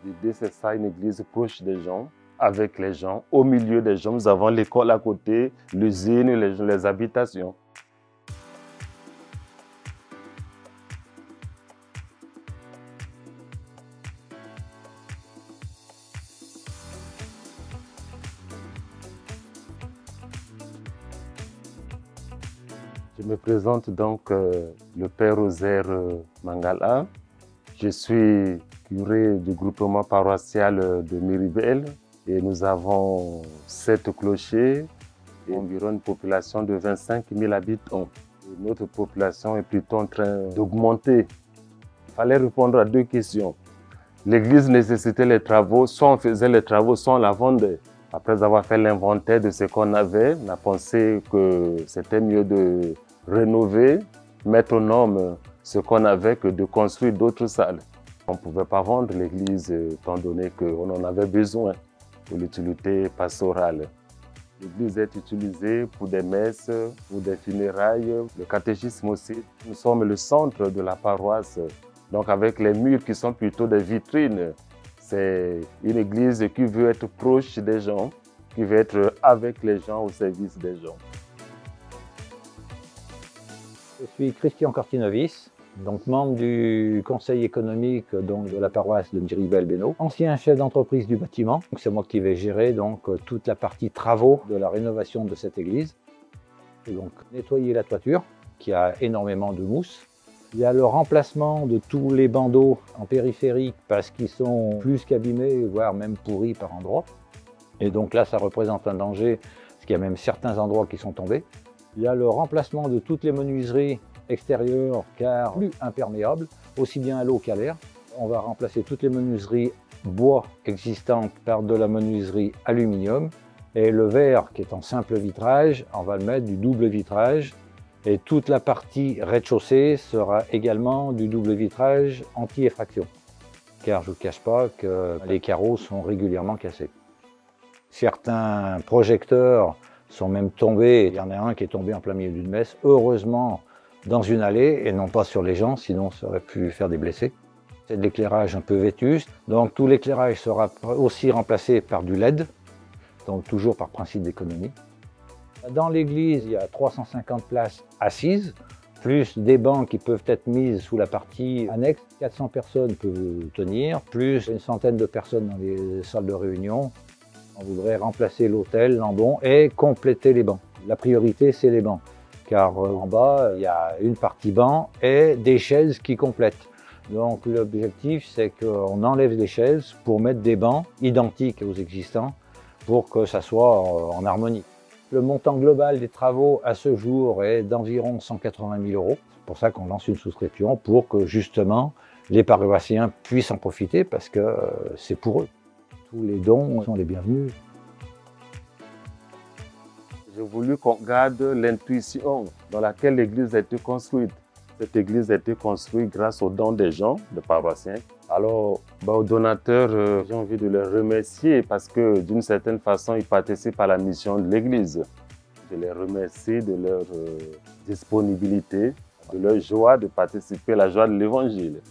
L'idée, c'est ça, une église proche des gens, avec les gens, au milieu des gens. Nous avons l'école à côté, l'usine, les habitations. Je me présente donc le Père Rosaire Mangala. Je suis curé du groupement paroissial de Miribel et nous avons 7 clochers et environ une population de 25 000 habitants. Et notre population est plutôt en train d'augmenter. Il fallait répondre à 2 questions. L'église nécessitait les travaux, soit on faisait les travaux, soit on la vendait. Après avoir fait l'inventaire de ce qu'on avait, on a pensé que c'était mieux de rénover, mettre aux normes ce qu'on avait que de construire d'autres salles. On ne pouvait pas vendre l'église étant donné qu'on en avait besoin pour l'utilité pastorale. L'église est utilisée pour des messes, pour des funérailles, le catéchisme aussi. Nous sommes le centre de la paroisse, donc avec les murs qui sont plutôt des vitrines. C'est une église qui veut être proche des gens, qui veut être avec les gens, au service des gens. Je suis Christian Cortinovis, donc membre du conseil économique de la paroisse de Miribel-Bénaud, ancien chef d'entreprise du bâtiment. C'est moi qui vais gérer toute la partie travaux de la rénovation de cette église. Et donc nettoyer la toiture, qui a énormément de mousse. Il y a le remplacement de tous les bandeaux en périphérique parce qu'ils sont plus qu'abîmés, voire même pourris par endroits. Et donc là, ça représente un danger, parce qu'il y a même certains endroits qui sont tombés. Il y a le remplacement de toutes les menuiseries extérieures, car plus imperméables, aussi bien à l'eau qu'à l'air. On va remplacer toutes les menuiseries bois existantes par de la menuiserie aluminium. Et le verre, qui est en simple vitrage, on va le mettre du double vitrage. Et toute la partie rez-de-chaussée sera également du double vitrage anti-effraction. Car je ne vous cache pas que les carreaux sont régulièrement cassés. Certains projecteurs sont même tombés. Il y en a un qui est tombé en plein milieu d'une messe, heureusement dans une allée et non pas sur les gens, sinon ça aurait pu faire des blessés. C'est de l'éclairage un peu vétuste, donc tout l'éclairage sera aussi remplacé par du LED, donc toujours par principe d'économie. Dans l'église, il y a 350 places assises, plus des bancs qui peuvent être mises sous la partie annexe. 400 personnes peuvent tenir, plus une centaine de personnes dans les salles de réunion. On voudrait remplacer l'autel, l'ambon et compléter les bancs. La priorité, c'est les bancs, car en bas, il y a une partie banc et des chaises qui complètent. Donc l'objectif, c'est qu'on enlève les chaises pour mettre des bancs identiques aux existants pour que ça soit en harmonie. Le montant global des travaux à ce jour est d'environ 180 000 €. C'est pour ça qu'on lance une souscription pour que justement les paroissiens puissent en profiter parce que c'est pour eux. Tous les dons sont les bienvenus. J'ai voulu qu'on garde l'intuition dans laquelle l'église a été construite. Cette église a été construite grâce aux dons des gens, des paroissiens. Alors, aux donateurs, j'ai envie de les remercier parce que d'une certaine façon, ils participent à la mission de l'église. Je les remercie de leur disponibilité, de leur joie de participer à la joie de l'évangile.